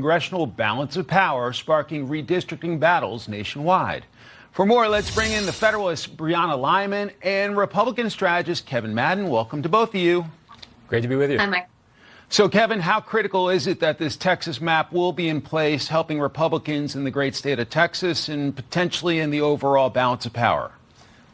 Congressional balance of power sparking redistricting battles nationwide. For more, let's bring in the Federalist Brianna Lyman and Republican strategist Kevin Madden. Welcome to both of you. Great to be with you. Hi, Mike. So, Kevin, how critical is it that this Texas map will be in place, helping Republicans in the great state of Texas and potentially in the overall balance of power?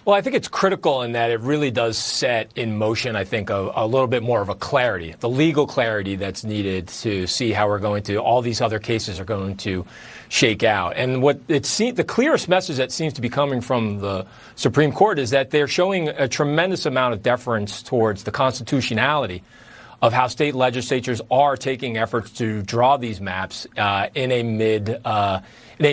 Well, I think it's critical in that it really does set in motion, I think, a little bit more of a clarity, the legal clarity that's needed to see how all these other cases are going to shake out. And the clearest message that seems to be coming from the Supreme Court is that they're showing a tremendous amount of deference towards the constitutionality of how state legislatures are taking efforts to draw these maps in a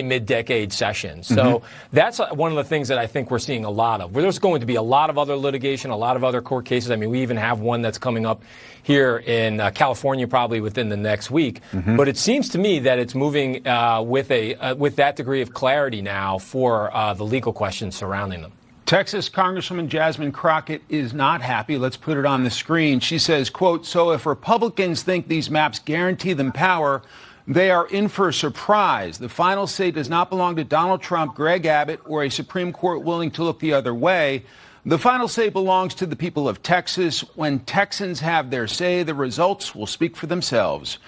mid-decade session. So that's one of the things that I think we're seeing a lot of. There's going to be a lot of other litigation, a lot of other court cases. I mean, we even have one that's coming up here in California probably within the next week. But it seems to me that it's moving with that degree of clarity now for the legal questions surrounding them. Texas Congresswoman Jasmine Crockett is not happy. Let's put it on the screen. She says, quote, "So if Republicans think these maps guarantee them power, they are in for a surprise. The final say does not belong to Donald Trump, Greg Abbott, or a Supreme Court willing to look the other way. The final say belongs to the people of Texas. When Texans have their say, the results will speak for themselves."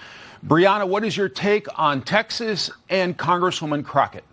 Brianna, what is your take on Texas and Congresswoman Crockett?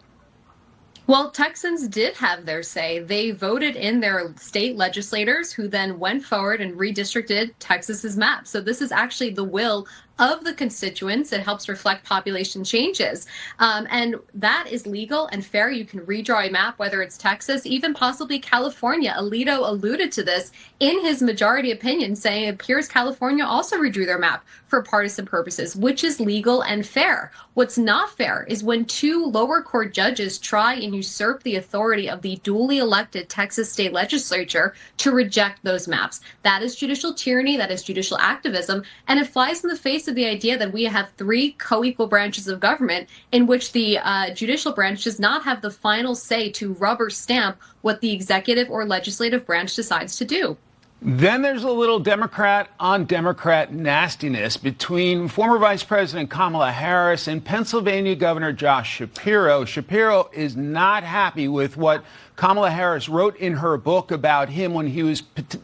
Well, Texans did have their say. They voted in their state legislators who then went forward and redistricted Texas's map. So this is actually the will of the constituents. It helps reflect population changes. And that is legal and fair. You can redraw a map, whether it's Texas, even possibly California. Alito alluded to this in his majority opinion, saying it appears California also redrew their map for partisan purposes, which is legal and fair. What's not fair is when two lower court judges try and usurp the authority of the duly elected Texas state legislature to reject those maps. That is judicial tyranny, that is judicial activism, and it flies in the face of the idea that we have three co-equal branches of government in which the judicial branch does not have the final say to rubber stamp what the executive or legislative branch decides to do. Then there's a little Democrat on Democrat nastiness between former Vice President Kamala Harris and Pennsylvania Governor Josh Shapiro. Shapiro is not happy with what Kamala Harris wrote in her book about him when he was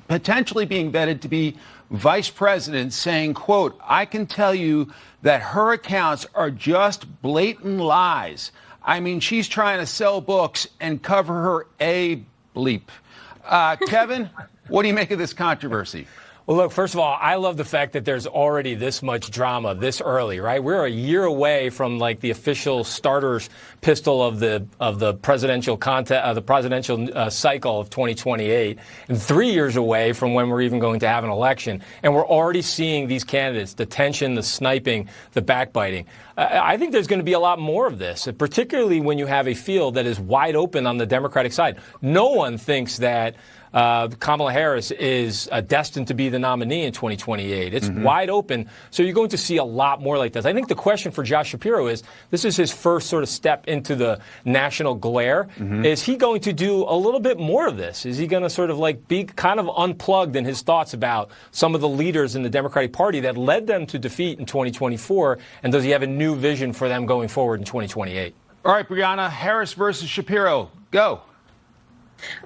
potentially being vetted to be vice president, saying, quote, "I can tell you that her accounts are just blatant lies. I mean, she's trying to sell books and cover her a bleep." Kevin, what do you make of this controversy? Well, look, first of all, I love the fact that there's already this much drama this early, right? We're a year away from like the official starter's pistol of the presidential cycle of 2028, and 3 years away from when we're even going to have an election. And we're already seeing these candidates, the tension, the sniping, the backbiting. I think there's going to be a lot more of this, particularly when you have a field that is wide open on the Democratic side. No one thinks that Kamala Harris is destined to be the nominee in 2028. It's wide open. So you're going to see a lot more like this. I think the question for Josh Shapiro is, this is his first sort of step into the national glare. Is he going to do a little bit more of this? Is he going to sort of like be kind of unplugged in his thoughts about some of the leaders in the Democratic Party that led them to defeat in 2024? And does he have a new vision for them going forward in 2028? All right, Brianna, Harris versus Shapiro. Go.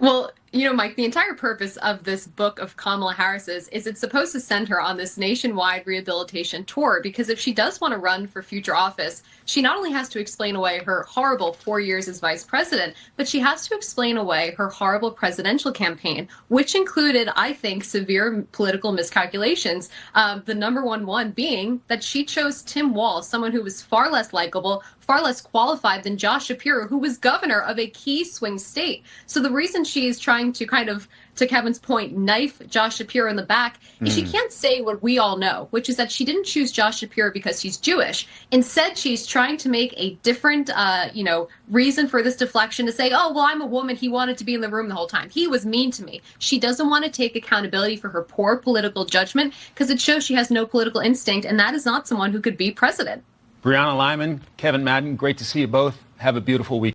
Well, you know, Mike, the entire purpose of this book of Kamala Harris's is it's supposed to send her on this nationwide rehabilitation tour, because if she does want to run for future office, she not only has to explain away her horrible 4 years as vice president, but she has to explain away her horrible presidential campaign, which included, I think, severe political miscalculations. The number one being that she chose Tim Walz, someone who was far less likable, far less qualified than Josh Shapiro, who was governor of a key swing state. So the reason she is trying to kind of, to Kevin's point, knife Josh Shapiro in the back is she can't say what we all know, which is that she didn't choose Josh Shapiro because he's Jewish. Instead, she's trying to make a different, reason for this deflection to say, oh, well, I'm a woman. He wanted to be in the room the whole time. He was mean to me. She doesn't want to take accountability for her poor political judgment because it shows she has no political instinct, and that is not someone who could be president. Brianna Lyman, Kevin Madden, great to see you both. Have a beautiful week.